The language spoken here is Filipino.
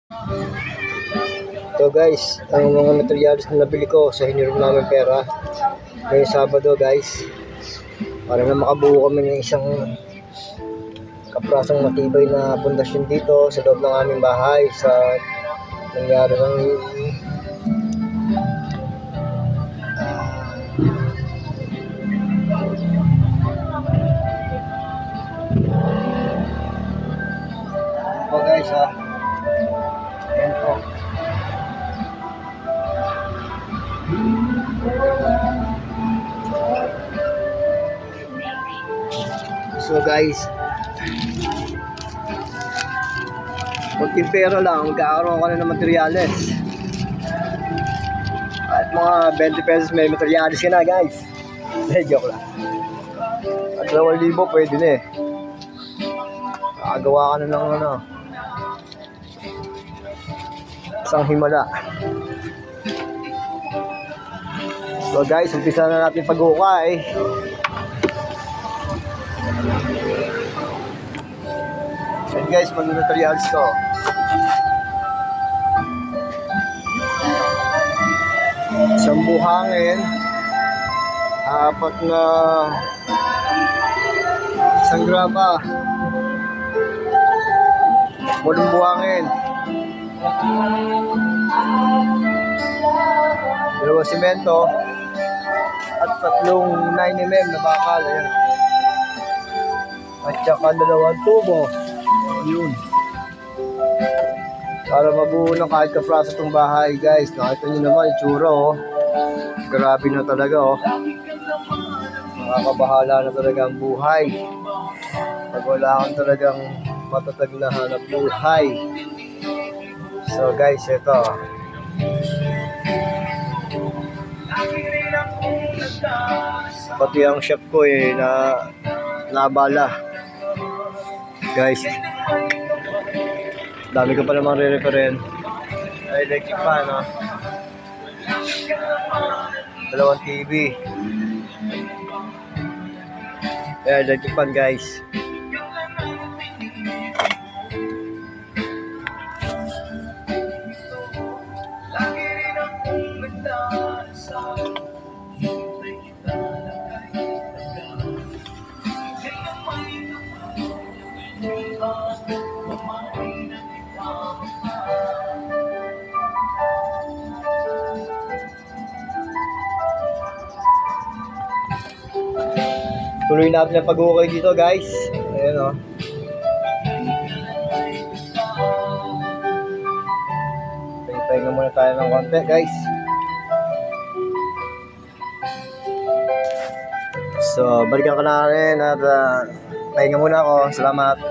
So guys, ang mga materials na nabili ko sa hiniram namin pera ngayong Sabado guys, para na makabuo kami ng isang kaprasong matibay na pundasyon dito sa loob ng aming bahay sa nangyari ng guys yan po. So guys, kunting pera lang, magkakaroon ka na ng materyales. At mga 20 pesos may materyales ka na guys. Joke lang. At 2,000 pwede na eh. Nakagawa ka na ng isang himala. So guys, umpisa na natin pag-ukay. So guys, mag-materials to. Isang buhangin, apat na isang graba, 8 buhangin, 2 simento, at 3 9mm na bakal. Ayan. At saka 2 tubo. Yun. Para mabuo ng kahit kapraso itong bahay guys. Nakita nyo naman itsura oh. Grabe na talaga oh. Nakakabahala na talaga ang buhay pag wala kang talagang matatag na hanap buhay. So guys, ito pati ang chef ko na nabala guys. Dami ko pa namang re-referen. Electric fan 2 TV. Electric fan guys. Tuloy natin ang pag-ukay dito guys. Ayan o. Pahinga muna tayo ng konti guys. So balikan ko na rin at pahinga muna ako. Salamat.